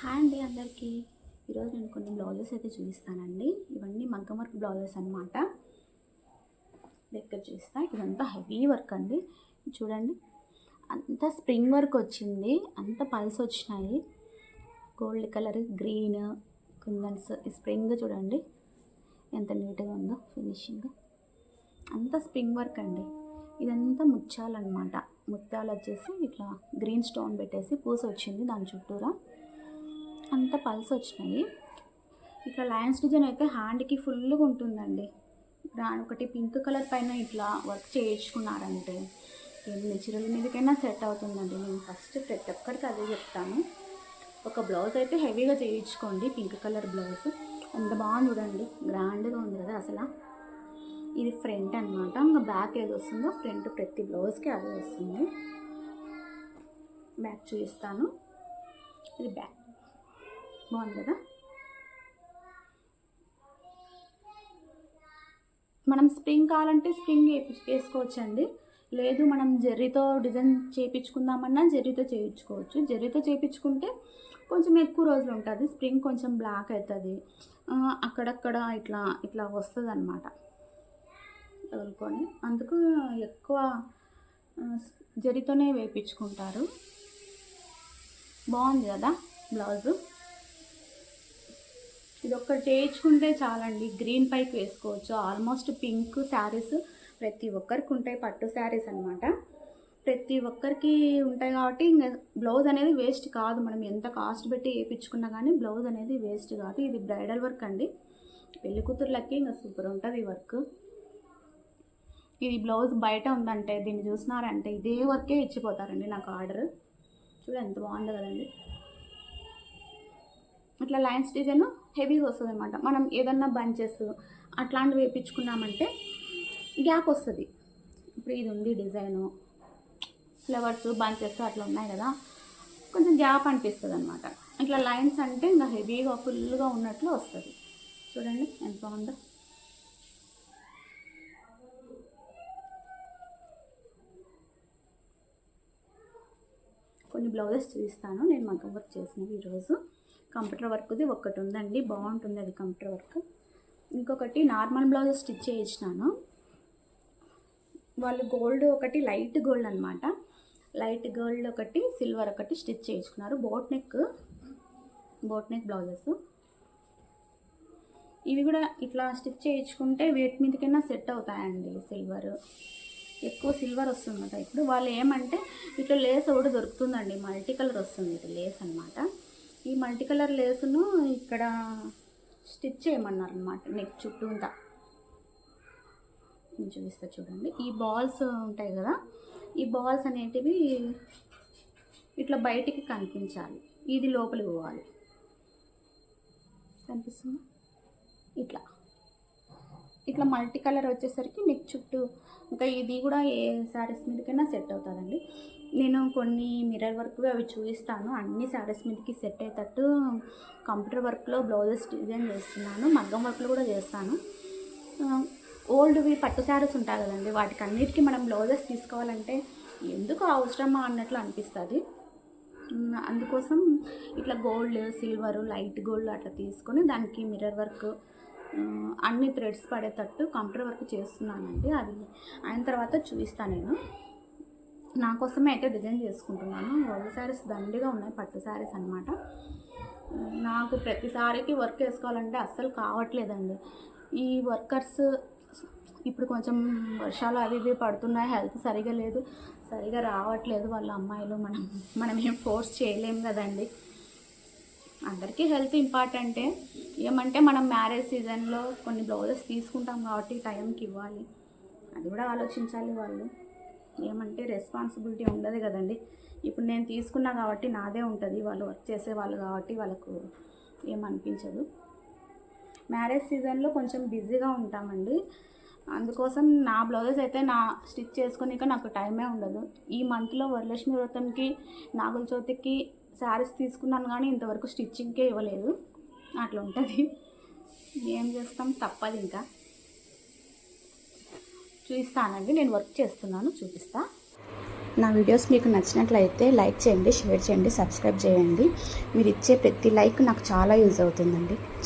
Hi అండి అందరికీ. ఈరోజు నేను కొన్ని బ్లౌజెస్ అయితే చూపిస్తానండి. ఇవన్నీ మగ్గం వర్క్ బ్లౌజెస్ అనమాట. దగ్గర చూస్తా, ఇదంతా హెవీ వర్క్ అండి. చూడండి, అంతా స్ప్రింగ్ వర్క్ వచ్చింది, అంత పల్స్ వచ్చినాయి. గోల్డ్ కలర్, గ్రీన్ కుందన్స్, ఈ స్ప్రింగ్ చూడండి ఎంత నీట్గా ఉందో ఫినిషింగ్. అంతా స్ప్రింగ్ వర్క్ అండి. ఇదంతా ముత్యాలన్నమాట. ముత్యాలు వచ్చేసి ఇట్లా గ్రీన్ స్టోన్ పెట్టేసి పూస వచ్చింది దాని చుట్టూరా. అంత పల్స్ వచ్చినాయి. ఇట్లా లైన్స్ డిజైన్ అయితే హ్యాండ్కి ఫుల్గా ఉంటుందండి. ఒకటి పింక్ కలర్ పైన ఇట్లా వర్క్ చేయించుకున్నారంటే ఎన్ని చీరల మీదకైనా సెట్ అవుతుందండి. నేను ఫస్ట్ ప్రతి ఒక్కరికి అదే చెప్తాను. ఒక బ్లౌజ్ అయితే హెవీగా చేయించుకోండి. పింక్ కలర్ బ్లౌజ్ ఎంత బాగుంది చూడండి, గ్రాండ్గా ఉంది కదా అసలు. ఇది ఫ్రంట్ అనమాట. ఇంకా బ్యాక్ ఏది వస్తుందో ఫ్రంట్ ప్రతి బ్లౌజ్కి అదే వస్తుంది. బ్యాక్ చూపిస్తాను. ఇది బ్యాక్ బాగుంది కదా. మనం స్ప్రింగ్ కావాలంటే స్ప్రింగ్ వేసుకోవచ్చండి. లేదు మనం జెర్రీతో డిజైన్ చేయించుకుందామన్నా జెర్రీతో చేయించుకోవచ్చు. జెర్రీతో చేయించుకుంటే కొంచెం ఎక్కువ రోజులు ఉంటుంది. స్ప్రింగ్ కొంచెం బ్లాక్ అవుతుంది, అక్కడక్కడ ఇట్లా ఇట్లా వస్తుంది అన్నమాట తగులుకొని. అందుకు ఎక్కువ జెర్రీతోనే వేయించుకుంటారు. బాగుంది కదా బ్లౌజు. ఇది ఒక్కటి చేయించుకుంటే చాలండి. గ్రీన్ పైకి వేసుకోవచ్చు. ఆల్మోస్ట్ పింక్ శారీస్ ప్రతి ఒక్కరికి ఉంటాయి, పట్టు శారీస్ అనమాట. ప్రతి ఒక్కరికి ఉంటాయి కాబట్టి ఇంకా బ్లౌజ్ అనేది వేస్ట్ కాదు. మనం ఎంత కాస్ట్ పెట్టి వేయించుకున్నా కానీ బ్లౌజ్ అనేది వేస్ట్ కాదు. ఇది బ్రైడల్ వర్క్ అండి. పెళ్లి కూతుర్లకి ఇంకా సూపర్ ఉంటుంది ఈ వర్క్. ఇది బ్లౌజ్ బయట ఉందంటే దీన్ని చూసినారంటే ఇదే వర్కే ఇచ్చిపోతారండి నాకు ఆర్డర్. చూడ ఎంత బాగుంది కదండి. ఇట్లా లైన్స్ డిజైన్ హెవీగా వస్తుంది అనమాట. మనం ఏదన్నా బంచెస్ అట్లాంటివి వేయించుకున్నామంటే గ్యాప్ వస్తుంది. ఇప్పుడు ఇది ఉంది డిజైను, ఫ్లవర్స్ బంచెస్ అట్లా ఉన్నాయి కదా, కొంచెం గ్యాప్ అనిపిస్తుంది అనమాట. ఇట్లా లైన్స్ అంటే ఇంకా హెవీగా ఫుల్గా ఉన్నట్లు వస్తుంది. చూడండి ఎంత బాగుందో. కొన్ని బ్లౌజెస్ చూపిస్తాను నేను మగ్గం వర్క్ చేసినవి. ఈరోజు కంప్యూటర్ వర్క్ది ఒకటి ఉందండి, బాగుంటుంది అది కంప్యూటర్ వర్క్. ఇంకొకటి నార్మల్ బ్లౌజ్ స్టిచ్ చేయించినాను. వాళ్ళు గోల్డ్ ఒకటి లైట్ గోల్డ్ అనమాట, లైట్ గోల్డ్ ఒకటి సిల్వర్ ఒకటి స్టిచ్ చేయించుకున్నారు. Boat neck blouses. ఇవి కూడా ఇట్లా స్టిచ్ చేయించుకుంటే వేటి మీదకైనా సెట్ అవుతాయండి. సిల్వర్ ఎక్కువ సిల్వర్ వస్తుంది కదా. ఇప్పుడు వాళ్ళు ఏమంటే ఇట్లా లేస్ ఒకటి దొరుకుతుందండి, మల్టీ కలర్ వస్తుంది. ఇది లేస్ అనమాట. ఈ మల్టీ కలర్ లేసును ఇక్కడ స్టిచ్ చేయమన్నారు అనమాట నెక్ చుట్టూ అంతా. నేను చూపిస్తా చూడండి. ఈ బాల్స్ ఉంటాయి కదా, ఈ బాల్స్ అనేటివి ఇట్లా బయటికి కనిపించాలి, ఇది లోపలికి పోవాలి. కనిపిస్తుంది ఇట్లా ఇట్లా మల్టీ కలర్ వచ్చేసరికి నెక్ చుట్టూ. ఇంకా ఇది కూడా ఏ శారీస్ మీదకైనా సెట్ అవుతుందండి. నేను కొన్ని మిర్రర్ వర్క్ అవి చూపిస్తాను. అన్ని శారీస్ మీదకి సెట్ అయ్యేటట్టు కంప్యూటర్ వర్క్లో బ్లౌజెస్ డిజైన్ చేస్తున్నాను. మగ్గం వర్క్లో కూడా చేస్తాను. ఓల్డ్వి పట్టు శారీస్ ఉంటాయి కదండి, వాటికి అన్నిటికీ మనం బ్లౌజెస్ తీసుకోవాలంటే ఎందుకు అవసరమా అన్నట్లు అనిపిస్తుంది. అందుకోసం ఇట్లా గోల్డ్, సిల్వరు, లైట్ గోల్డ్ అట్లా తీసుకొని దానికి మిర్రర్ వర్క్ అన్ని థ్రెడ్స్ పడేటట్టు కంప్యూటర్ వర్క్ చేస్తున్నానండి. అది అయిన తర్వాత చూపిస్తాను. నేను నా కోసమే అయితే డిజైన్ చేసుకుంటున్నాను. ఓల్డ్ శారీస్ దండిగా ఉన్నాయి, పట్టు శారీస్ అనమాట. నాకు ప్రతిసారికి వర్క్ వేసుకోవాలంటే అస్సలు కావట్లేదండి. ఈ వర్కర్స్ ఇప్పుడు కొంచెం వర్షాలు అవి ఇవి పడుతున్నాయి, హెల్త్ సరిగా లేదు, సరిగా రావట్లేదు వాళ్ళ అమ్మాయిలు. మనం ఏం ఫోర్స్ చేయలేము కదండి. అందరికీ హెల్త్ ఇంపార్టెంటే. ఏమంటే మనం మ్యారేజ్ సీజన్లో కొన్ని బ్లౌజెస్ తీసుకుంటాం కాబట్టి టైంకి ఇవ్వాలి, అది కూడా ఆలోచించాలి వాళ్ళు. ఏమంటే రెస్పాన్సిబిలిటీ ఉండదు కదండి. ఇప్పుడు నేను తీసుకున్నా కాబట్టి నాదే ఉంటుంది, వాళ్ళు వర్క్ చేసేవాళ్ళు కాబట్టి వాళ్ళకు ఏమనిపించదు. మ్యారేజ్ సీజన్లో కొంచెం బిజీగా ఉంటామండి. అందుకోసం నా బ్లౌజెస్ అయితే నా స్టిచ్ చేసుకుని నాకు టైమే ఉండదు. ఈ మంత్లో వరలక్ష్మి వ్రతంకి, నాగుల చవితికి శారీస్ తీసుకున్నాను కానీ ఇంతవరకు స్టిచ్చింగ్కే ఇవ్వలేదు. అట్లా ఉంటుంది, ఏం చేస్తాం, తప్పదు. ఇంకా చూపిస్తానండి, నేను వర్క్ చేస్తున్నాను, చూపిస్తా. నా వీడియోస్ మీకు నచ్చినట్లయితే లైక్ చేయండి, షేర్ చేయండి, సబ్స్క్రైబ్ చేయండి. మీరు ఇచ్చే ప్రతి లైక్ నాకు చాలా యూజ్ అవుతుందండి.